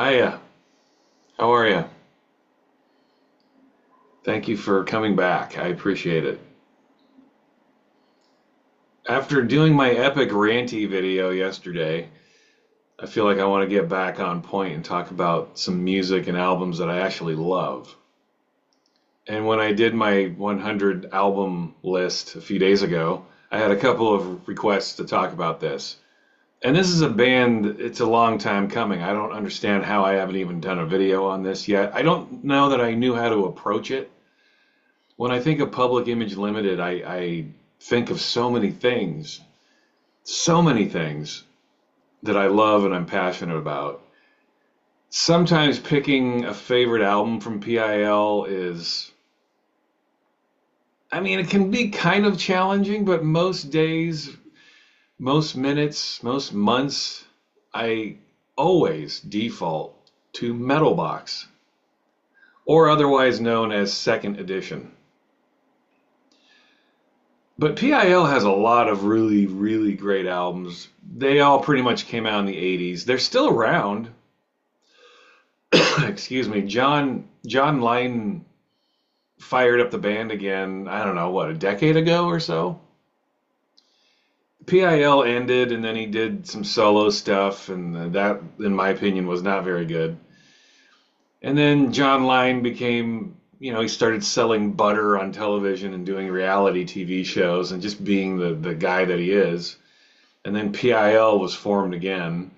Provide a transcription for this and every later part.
Hiya, how are you? Thank you for coming back. I appreciate it. After doing my epic ranty video yesterday, I feel like I want to get back on point and talk about some music and albums that I actually love. And when I did my 100 album list a few days ago, I had a couple of requests to talk about this. And this is a band, it's a long time coming. I don't understand how I haven't even done a video on this yet. I don't know that I knew how to approach it. When I think of Public Image Limited, I think of so many things that I love and I'm passionate about. Sometimes picking a favorite album from P.I.L. is, I mean, it can be kind of challenging, but most days, most minutes, most months, I always default to Metal Box, or otherwise known as Second Edition. But PIL has a lot of really, really great albums. They all pretty much came out in the 80s. They're still around. Excuse me. John Lydon fired up the band again, I don't know, what, a decade ago or so? PIL ended and then he did some solo stuff, and that, in my opinion, was not very good. And then John Lydon became, he started selling butter on television and doing reality TV shows and just being the guy that he is. And then PIL was formed again.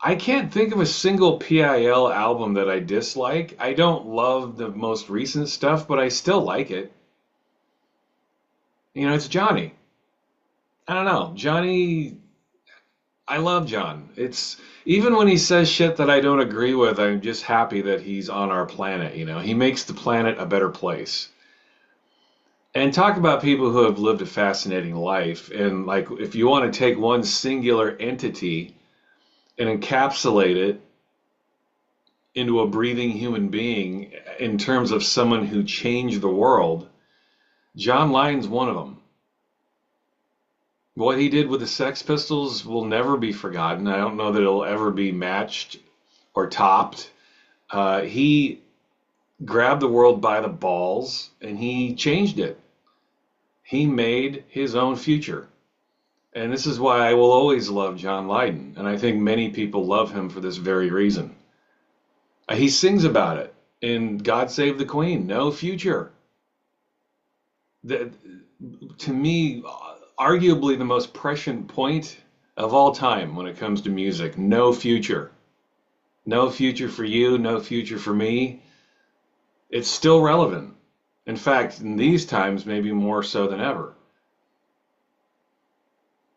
I can't think of a single PIL album that I dislike. I don't love the most recent stuff, but I still like it. It's Johnny. I don't know. Johnny, I love John. It's even when he says shit that I don't agree with, I'm just happy that he's on our planet, He makes the planet a better place. And talk about people who have lived a fascinating life. And like if you want to take one singular entity and encapsulate it into a breathing human being in terms of someone who changed the world, John Lydon's one of them. What he did with the Sex Pistols will never be forgotten. I don't know that it'll ever be matched or topped. He grabbed the world by the balls and he changed it. He made his own future. And this is why I will always love John Lydon. And I think many people love him for this very reason. He sings about it in God Save the Queen, No Future. To me, arguably the most prescient point of all time when it comes to music. No future. No future for you, no future for me. It's still relevant. In fact, in these times, maybe more so than ever.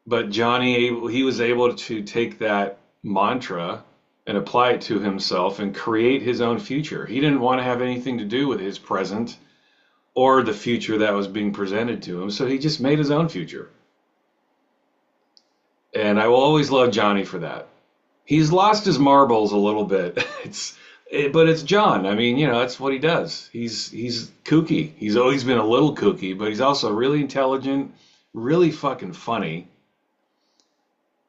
But Johnny, he was able to take that mantra and apply it to himself and create his own future. He didn't want to have anything to do with his present or the future that was being presented to him. So he just made his own future. And I will always love Johnny for that. He's lost his marbles a little bit. But it's John. I mean, that's what he does. He's kooky. He's always been a little kooky, but he's also really intelligent, really fucking funny.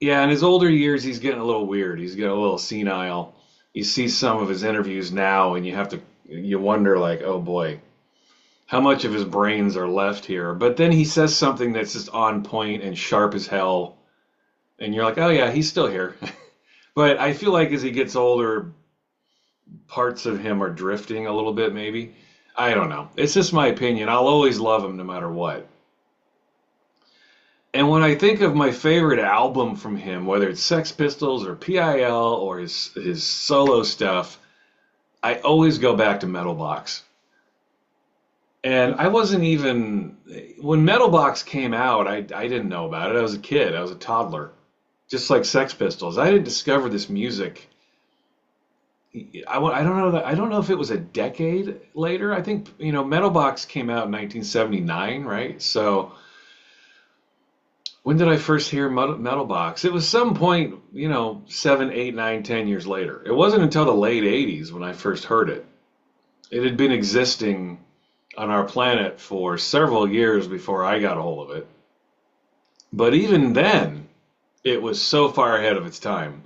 Yeah, in his older years, he's getting a little weird. He's getting a little senile. You see some of his interviews now, and you wonder, like, oh boy, how much of his brains are left here? But then he says something that's just on point and sharp as hell, and you're like, oh yeah, he's still here. But I feel like as he gets older, parts of him are drifting a little bit, maybe. I don't know. It's just my opinion. I'll always love him no matter what. And when I think of my favorite album from him, whether it's Sex Pistols or PIL or his solo stuff, I always go back to Metal Box. And I wasn't even, when Metal Box came out, I didn't know about it. I was a kid. I was a toddler. Just like Sex Pistols. I didn't discover this music. I don't know if it was a decade later. I think, Metal Box came out in 1979, right? So when did I first hear Metal Box? It was some point, 7, 8, 9, 10 years later. It wasn't until the late 80s when I first heard it. It had been existing on our planet for several years before I got a hold of it. But even then, it was so far ahead of its time.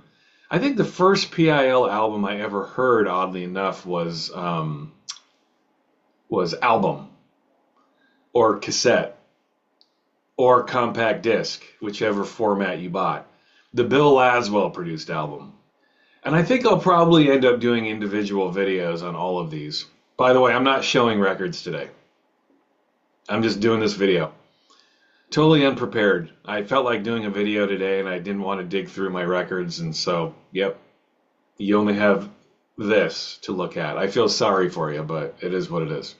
I think the first P.I.L. album I ever heard, oddly enough, was album or cassette or compact disc, whichever format you bought. The Bill Laswell produced album. And I think I'll probably end up doing individual videos on all of these. By the way, I'm not showing records today. I'm just doing this video. Totally unprepared. I felt like doing a video today and I didn't want to dig through my records. And so, yep, you only have this to look at. I feel sorry for you, but it is what it is.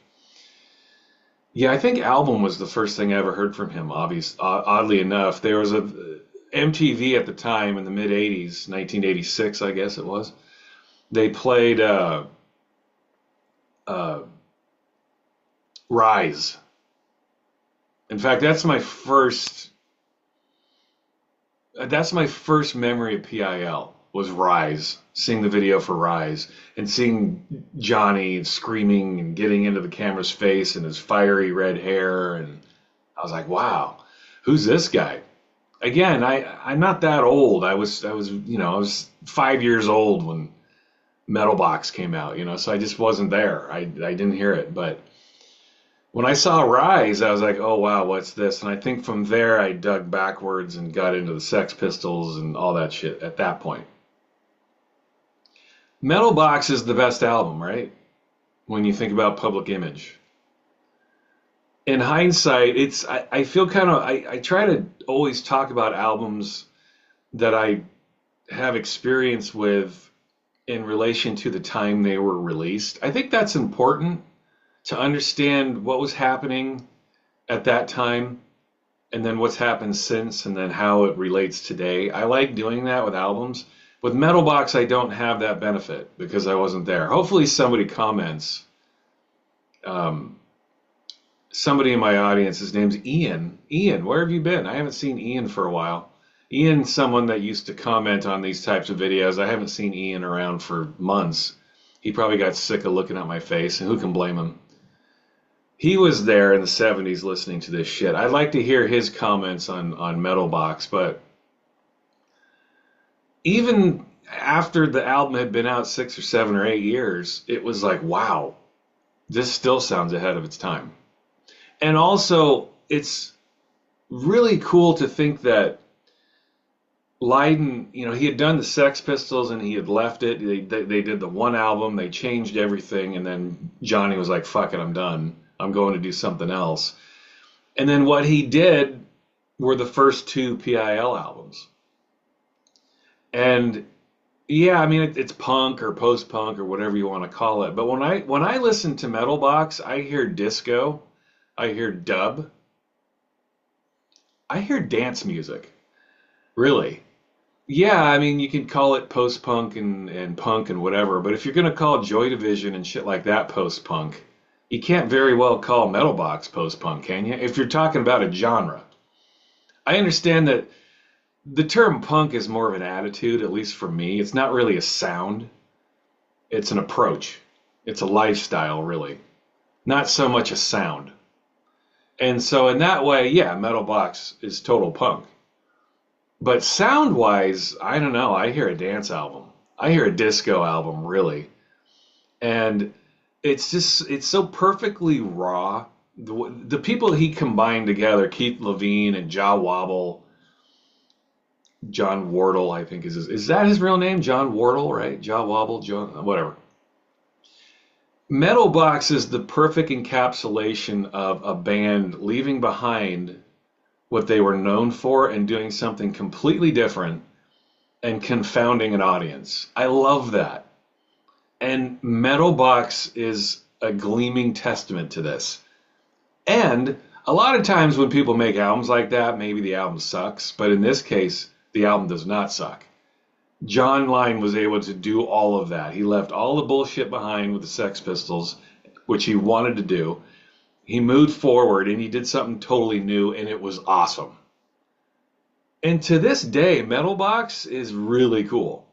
Yeah, I think album was the first thing I ever heard from him. Oddly enough, there was a MTV at the time in the mid '80s, 1986, I guess it was. They played uh, Rise. In fact, that's my first memory of P.I.L. was Rise, seeing the video for Rise and seeing Johnny screaming and getting into the camera's face and his fiery red hair, and I was like, wow, who's this guy? Again, I'm not that old. I was 5 years old when Metal Box came out, so I just wasn't there. I didn't hear it, but when I saw Rise, I was like, oh wow, what's this? And I think from there I dug backwards and got into the Sex Pistols and all that shit at that point. Metal Box is the best album, right? When you think about Public Image. In hindsight, I feel kind of I try to always talk about albums that I have experience with in relation to the time they were released. I think that's important to understand what was happening at that time and then what's happened since and then how it relates today. I like doing that with albums. With Metal Box, I don't have that benefit because I wasn't there. Hopefully somebody comments. Somebody in my audience, his name's Ian. Ian, where have you been? I haven't seen Ian for a while. Ian's someone that used to comment on these types of videos. I haven't seen Ian around for months. He probably got sick of looking at my face, and who can blame him? He was there in the 70s listening to this shit. I'd like to hear his comments on Metal Box, but even after the album had been out 6 or 7 or 8 years, it was like, wow, this still sounds ahead of its time. And also, it's really cool to think that Lydon, he had done the Sex Pistols and he had left it. They did the one album, they changed everything, and then Johnny was like, fuck it, I'm done. I'm going to do something else. And then what he did were the first two P.I.L. albums. And yeah, I mean, it's punk or post-punk or whatever you want to call it. But when I listen to Metal Box, I hear disco, I hear dub, I hear dance music. Really. Yeah, I mean, you can call it post-punk and punk and whatever, but if you're going to call Joy Division and shit like that post-punk, you can't very well call Metal Box post-punk, can you? If you're talking about a genre. I understand that the term punk is more of an attitude, at least for me. It's not really a sound. It's an approach. It's a lifestyle, really. Not so much a sound. And so in that way, yeah, Metal Box is total punk. But sound-wise, I don't know. I hear a dance album. I hear a disco album, really. And it's so perfectly raw. The people he combined together, Keith Levine and Jah Wobble, John Wardle, I think is that his real name? John Wardle, right? Jah Wobble, whatever. Metal Box is the perfect encapsulation of a band leaving behind what they were known for and doing something completely different and confounding an audience. I love that. And Metal Box is a gleaming testament to this. And a lot of times when people make albums like that, maybe the album sucks, but in this case, the album does not suck. John Lydon was able to do all of that. He left all the bullshit behind with the Sex Pistols, which he wanted to do. He moved forward and he did something totally new, and it was awesome. And to this day, Metal Box is really cool.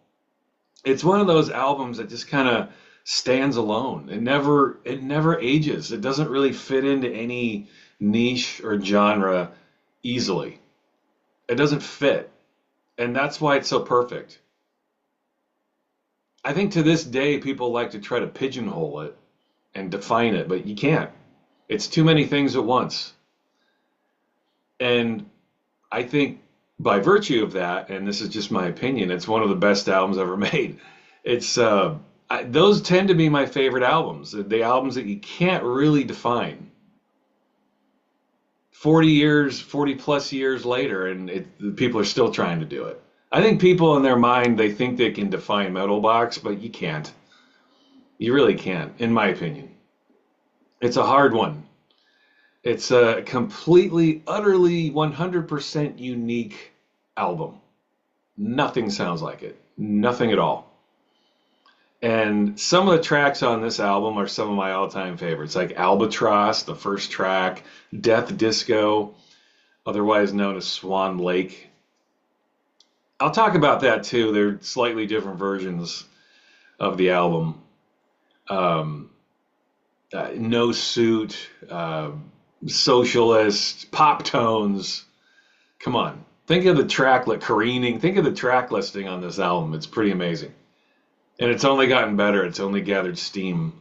It's one of those albums that just kind of stands alone. It never ages. It doesn't really fit into any niche or genre easily. It doesn't fit. And that's why it's so perfect. I think to this day people like to try to pigeonhole it and define it, but you can't. It's too many things at once. And I think by virtue of that, and this is just my opinion, it's one of the best albums ever made. It's those tend to be my favorite albums, the albums that you can't really define. 40 years, 40 plus years later, and people are still trying to do it. I think people in their mind, they think they can define Metal Box, but you can't. You really can't, in my opinion. It's a hard one. It's a completely, utterly, 100% unique album. Nothing sounds like it. Nothing at all. And some of the tracks on this album are some of my all-time favorites, like Albatross, the first track, Death Disco, otherwise known as Swan Lake. I'll talk about that too. They're slightly different versions of the album. No Suit, Socialist, Pop Tones. Come on. Think of the Careening. Think of the track listing on this album. It's pretty amazing. And it's only gotten better. It's only gathered steam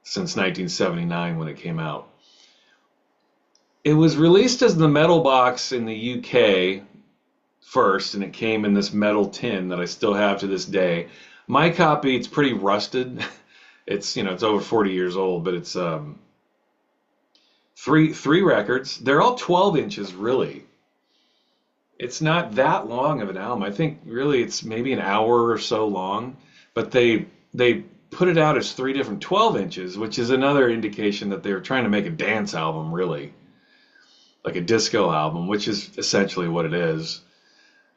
since 1979 when it came out. It was released as the Metal Box in the UK first, and it came in this metal tin that I still have to this day. My copy, it's pretty rusted. It's, it's over 40 years old, but it's three records. They're all 12 inches, really. It's not that long of an album. I think really it's maybe an hour or so long, but they put it out as three different 12 inches, which is another indication that they were trying to make a dance album, really, like a disco album, which is essentially what it is.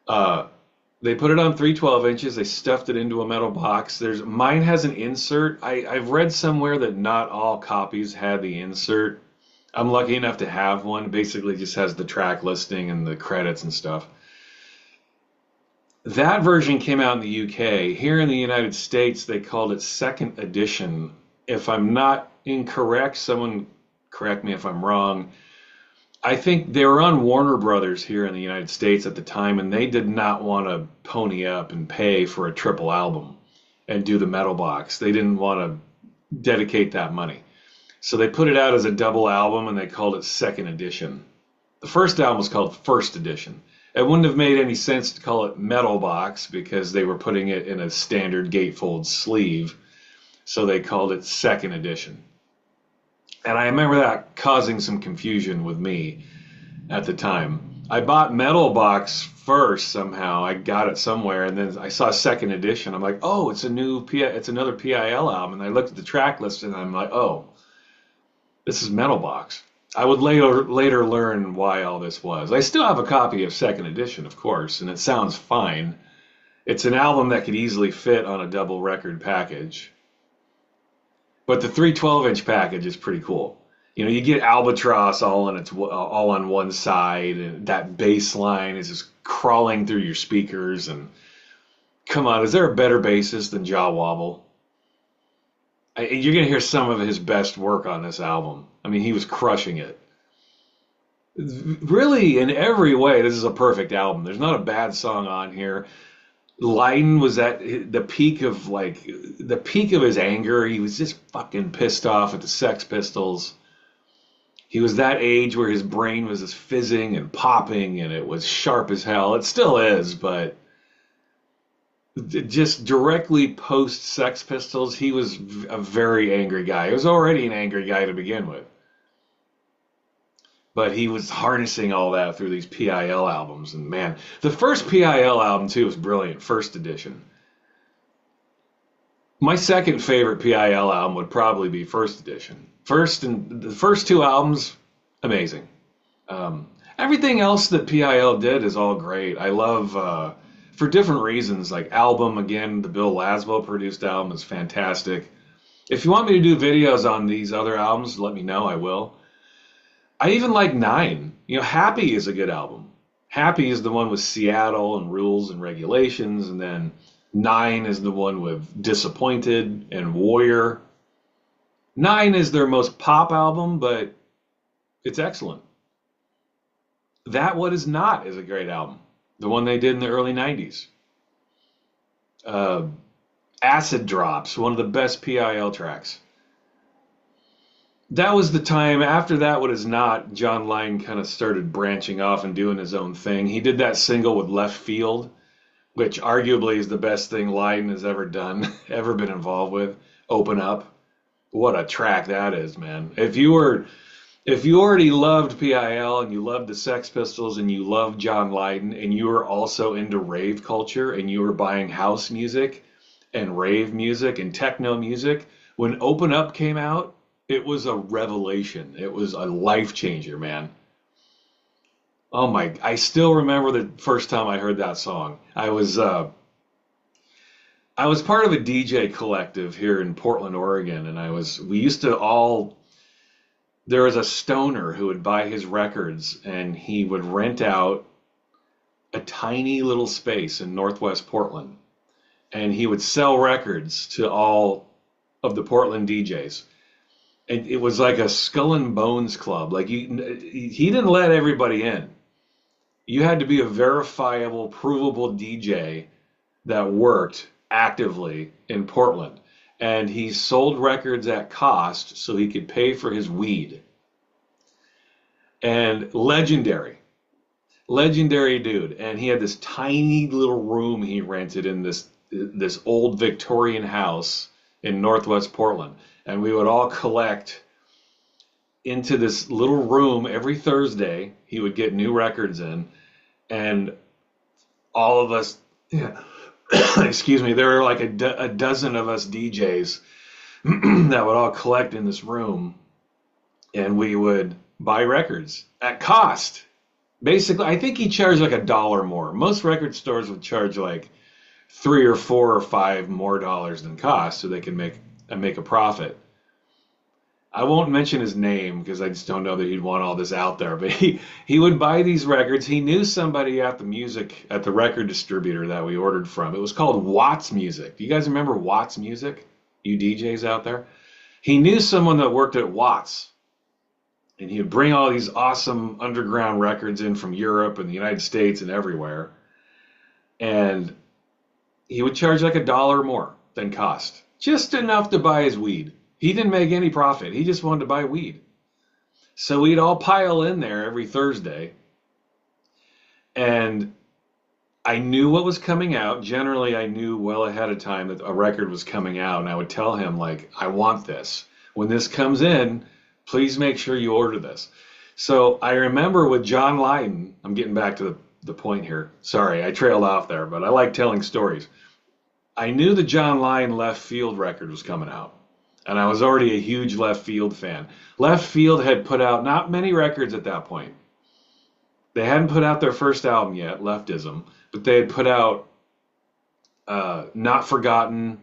They put it on 3 12 inches. They stuffed it into a metal box. Mine has an insert. I've read somewhere that not all copies had the insert. I'm lucky enough to have one. It basically just has the track listing and the credits and stuff. That version came out in the UK. Here in the United States, they called it second edition. If I'm not incorrect, someone correct me if I'm wrong. I think they were on Warner Brothers here in the United States at the time, and they did not want to pony up and pay for a triple album and do the metal box. They didn't want to dedicate that money. So they put it out as a double album, and they called it second edition. The first album was called first edition. It wouldn't have made any sense to call it metal box because they were putting it in a standard gatefold sleeve. So they called it second edition. And I remember that causing some confusion with me at the time. I bought Metal Box first somehow. I got it somewhere, and then I saw second edition. I'm like, oh, it's another P.I.L. album. And I looked at the track list, and I'm like, oh, this is Metal Box. I would later learn why all this was. I still have a copy of second edition, of course, and it sounds fine. It's an album that could easily fit on a double record package. But the 3 12-inch package is pretty cool. You get Albatross all on one side, and that bass line is just crawling through your speakers. And come on, is there a better bassist than Jaw Wobble? You're gonna hear some of his best work on this album. I mean, he was crushing it. Really, in every way, this is a perfect album. There's not a bad song on here. Lydon was at the peak of his anger. He was just fucking pissed off at the Sex Pistols. He was that age where his brain was just fizzing and popping, and it was sharp as hell. It still is, but just directly post Sex Pistols, he was a very angry guy. He was already an angry guy to begin with. But he was harnessing all that through these P.I.L. albums. And man, the first P.I.L. album, too, was brilliant. First edition. My second favorite P.I.L. album would probably be First Edition. The first two albums, amazing. Everything else that P.I.L. did is all great. I love, for different reasons, like Album, again, the Bill Laswell produced album is fantastic. If you want me to do videos on these other albums, let me know, I will. I even like 9. Happy is a good album. Happy is the one with Seattle and Rules and Regulations, and then 9 is the one with Disappointed and Warrior. 9 is their most pop album, but it's excellent. That What Is Not is a great album. The one they did in the early 90s. Acid Drops, one of the best P.I.L. tracks. That was the time. After that, what is not, John Lydon kind of started branching off and doing his own thing. He did that single with Leftfield, which arguably is the best thing Lydon has ever done, ever been involved with. Open Up. What a track that is, man. If you already loved P.I.L. and you loved the Sex Pistols and you loved John Lydon and you were also into rave culture and you were buying house music and rave music and techno music, when Open Up came out, it was a revelation. It was a life changer, man. Oh my, I still remember the first time I heard that song. I was part of a DJ collective here in Portland, Oregon, and we used to all, there was a stoner who would buy his records and he would rent out a tiny little space in Northwest Portland and he would sell records to all of the Portland DJs. And it was like a skull and bones club. Like he didn't let everybody in. You had to be a verifiable, provable DJ that worked actively in Portland. And he sold records at cost so he could pay for his weed. And legendary dude. And he had this tiny little room he rented in this old Victorian house in Northwest Portland. And we would all collect into this little room every Thursday. He would get new records in, and all of us, yeah, excuse me, there were like a dozen of us DJs that would all collect in this room, and we would buy records at cost. Basically, I think he charged like $1 more. Most record stores would charge like 3 or 4 or 5 more dollars than cost, so they can make a profit. I won't mention his name because I just don't know that he'd want all this out there. But he would buy these records. He knew somebody at the record distributor that we ordered from. It was called Watts Music. Do you guys remember Watts Music? You DJs out there? He knew someone that worked at Watts. And he would bring all these awesome underground records in from Europe and the United States and everywhere. And he would charge like $1 more than cost. Just enough to buy his weed. He didn't make any profit. He just wanted to buy weed. So we'd all pile in there every Thursday. And I knew what was coming out. Generally, I knew well ahead of time that a record was coming out. And I would tell him, like, I want this. When this comes in, please make sure you order this. So I remember with John Lydon, I'm getting back to the point here. Sorry, I trailed off there, but I like telling stories. I knew the John Lydon Leftfield record was coming out, and I was already a huge Leftfield fan. Leftfield had put out not many records at that point. They hadn't put out their first album yet, Leftism, but they had put out Not Forgotten,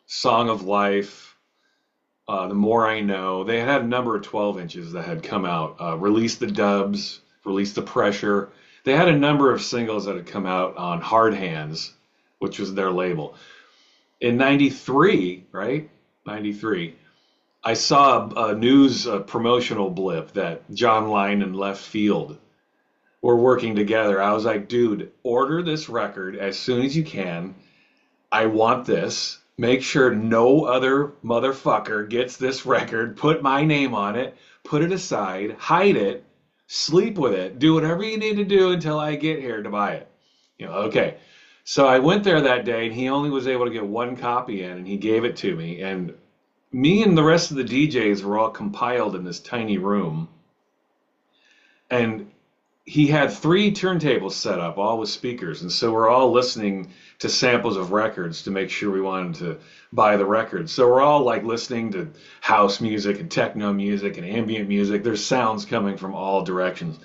Song of Life, The More I Know. They had a number of 12 inches that had come out. Release the Dubs, Release the Pressure. They had a number of singles that had come out on Hard Hands, which was their label. In 93, right? 93, I saw a news promotional blip that John Lydon and Leftfield were working together. I was like, dude, order this record as soon as you can. I want this. Make sure no other motherfucker gets this record. Put my name on it. Put it aside. Hide it. Sleep with it. Do whatever you need to do until I get here to buy it. Okay. So I went there that day, and he only was able to get one copy in, and he gave it to me. And me and the rest of the DJs were all compiled in this tiny room. And he had 3 turntables set up, all with speakers. And so we're all listening to samples of records to make sure we wanted to buy the records. So we're all like listening to house music and techno music and ambient music. There's sounds coming from all directions.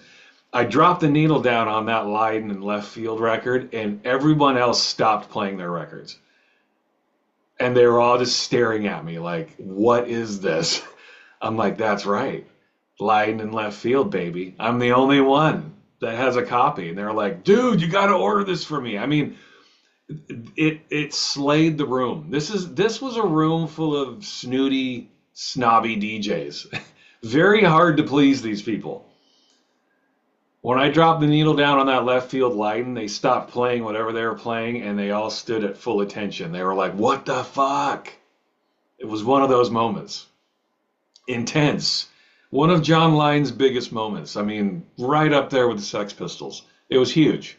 I dropped the needle down on that Lydon and Leftfield record, and everyone else stopped playing their records. And they were all just staring at me like, what is this? I'm like, that's right. Lydon and Leftfield, baby. I'm the only one that has a copy. And they're like, dude, you got to order this for me. I mean, it slayed the room. This was a room full of snooty, snobby DJs. Very hard to please these people. When I dropped the needle down on that left field Lydon, they stopped playing whatever they were playing and they all stood at full attention. They were like, "What the fuck?" It was one of those moments. Intense. One of John Lydon's biggest moments. I mean, right up there with the Sex Pistols. It was huge.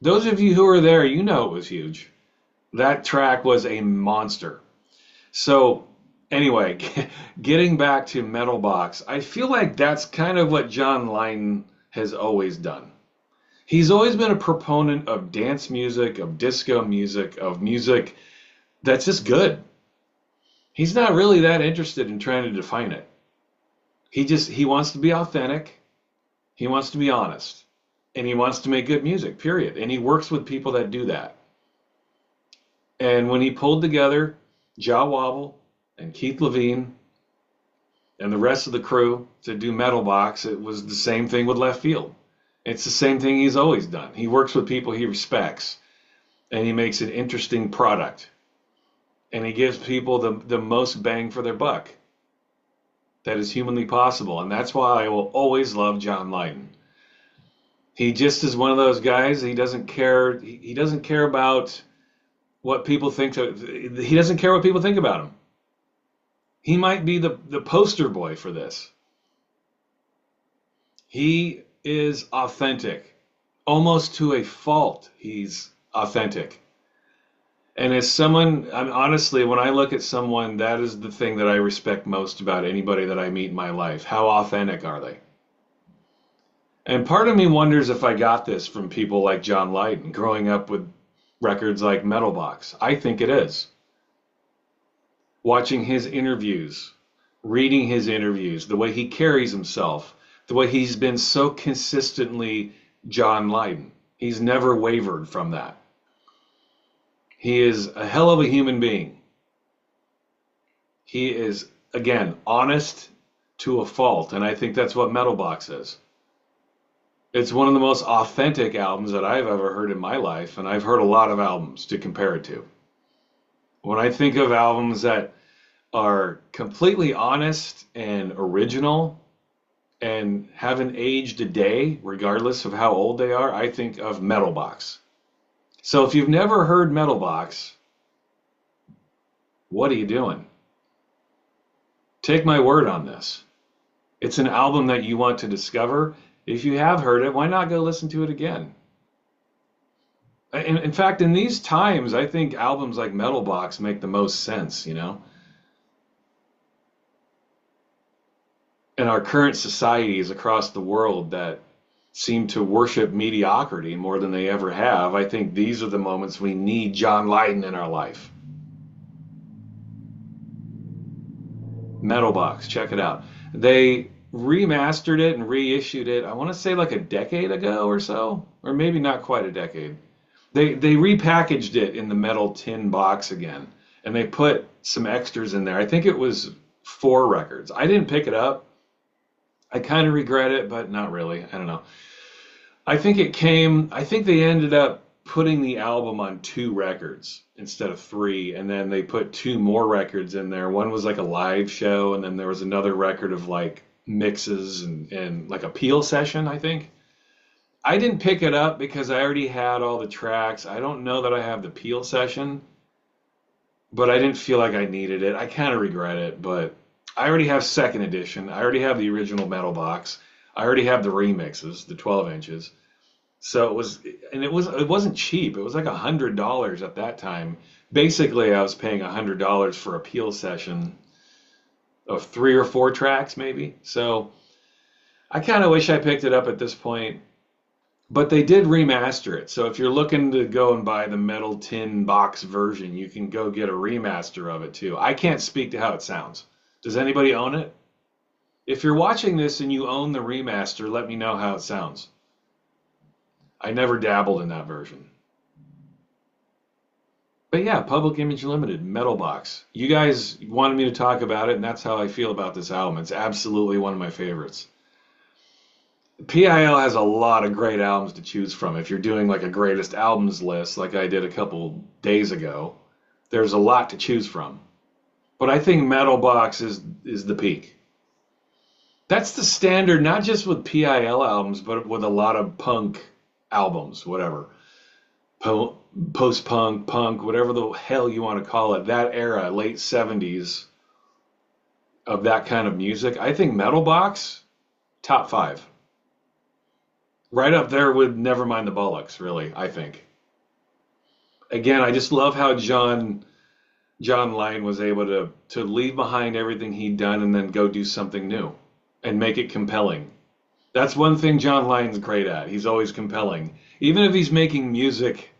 Those of you who were there, you know it was huge. That track was a monster. So, anyway, getting back to Metal Box, I feel like that's kind of what John Lydon has always done. He's always been a proponent of dance music, of disco music, of music that's just good. He's not really that interested in trying to define it. He wants to be authentic, he wants to be honest, and he wants to make good music, period. And he works with people that do that. And when he pulled together Jah Wobble and Keith Levine and the rest of the crew to do Metal Box, it was the same thing with Leftfield. It's the same thing he's always done. He works with people he respects, and he makes an interesting product. And he gives people the most bang for their buck that is humanly possible. And that's why I will always love John Lydon. He just is one of those guys. He doesn't care. He doesn't care about what people think. He doesn't care what people think about him. He might be the poster boy for this. He is authentic, almost to a fault. He's authentic. And as someone, honestly, when I look at someone, that is the thing that I respect most about anybody that I meet in my life. How authentic are they? And part of me wonders if I got this from people like John Lydon, growing up with records like Metal Box. I think it is. Watching his interviews, reading his interviews, the way he carries himself, the way he's been so consistently John Lydon. He's never wavered from that. He is a hell of a human being. He is, again, honest to a fault, and I think that's what Metal Box is. It's one of the most authentic albums that I've ever heard in my life, and I've heard a lot of albums to compare it to. When I think of albums that are completely honest and original and haven't aged a day, regardless of how old they are, I think of Metal Box. So if you've never heard Metal Box, what are you doing? Take my word on this. It's an album that you want to discover. If you have heard it, why not go listen to it again? In fact, in these times, I think albums like Metal Box make the most sense, you know? In our current societies across the world that seem to worship mediocrity more than they ever have, I think these are the moments we need John Lydon in our life. Metal Box, check it out. They remastered it and reissued it, I want to say like a decade ago or so, or maybe not quite a decade. They repackaged it in the metal tin box again, and they put some extras in there. I think it was 4 records. I didn't pick it up. I kind of regret it, but not really. I don't know. I think they ended up putting the album on 2 records instead of 3, and then they put 2 more records in there. One was like a live show, and then there was another record of like mixes and like a P.I.L session, I think. I didn't pick it up because I already had all the tracks. I don't know that I have the P.I.L session, but I didn't feel like I needed it. I kind of regret it, but I already have 2nd edition. I already have the original Metal Box. I already have the remixes, the 12 inches. So it wasn't cheap. It was like $100 at that time. Basically, I was paying $100 for a P.I.L session of 3 or 4 tracks, maybe. So I kind of wish I picked it up at this point. But they did remaster it. So if you're looking to go and buy the metal tin box version, you can go get a remaster of it too. I can't speak to how it sounds. Does anybody own it? If you're watching this and you own the remaster, let me know how it sounds. I never dabbled in that version. But yeah, Public Image Limited, Metal Box. You guys wanted me to talk about it, and that's how I feel about this album. It's absolutely one of my favorites. P.I.L has a lot of great albums to choose from. If you're doing like a greatest albums list, like I did a couple days ago, there's a lot to choose from. But I think Metal Box is the peak. That's the standard, not just with P.I.L. albums, but with a lot of punk albums, whatever. Po Post-punk, punk, whatever the hell you want to call it. That era, late 70s, of that kind of music. I think Metal Box, top five. Right up there with Nevermind the Bollocks, really, I think. Again, I just love how John Lydon was able to leave behind everything he'd done and then go do something new and make it compelling. That's one thing John Lydon's great at. He's always compelling. Even if he's making music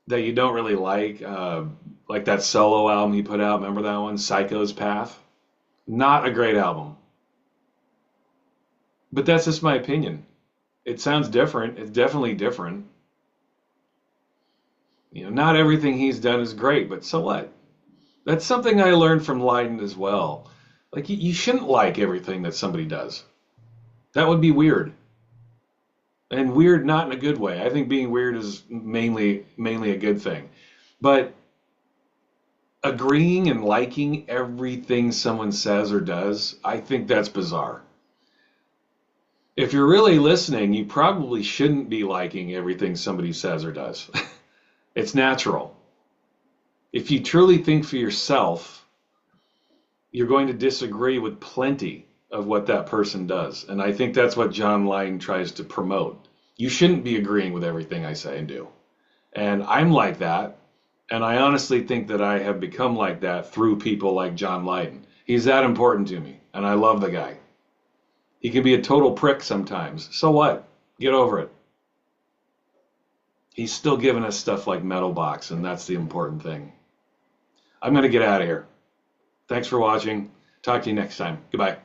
that you don't really like that solo album he put out, remember that one, Psycho's Path? Not a great album. But that's just my opinion. It sounds different. It's definitely different. Not everything he's done is great, but so what? That's something I learned from Lydon as well. Like you shouldn't like everything that somebody does. That would be weird. And weird not in a good way. I think being weird is mainly a good thing. But agreeing and liking everything someone says or does, I think that's bizarre. If you're really listening, you probably shouldn't be liking everything somebody says or does. It's natural. If you truly think for yourself, you're going to disagree with plenty of what that person does. And I think that's what John Lydon tries to promote. You shouldn't be agreeing with everything I say and do. And I'm like that. And I honestly think that I have become like that through people like John Lydon. He's that important to me. And I love the guy. He can be a total prick sometimes. So what? Get over it. He's still giving us stuff like Metal Box, and that's the important thing. I'm going to get out of here. Thanks for watching. Talk to you next time. Goodbye.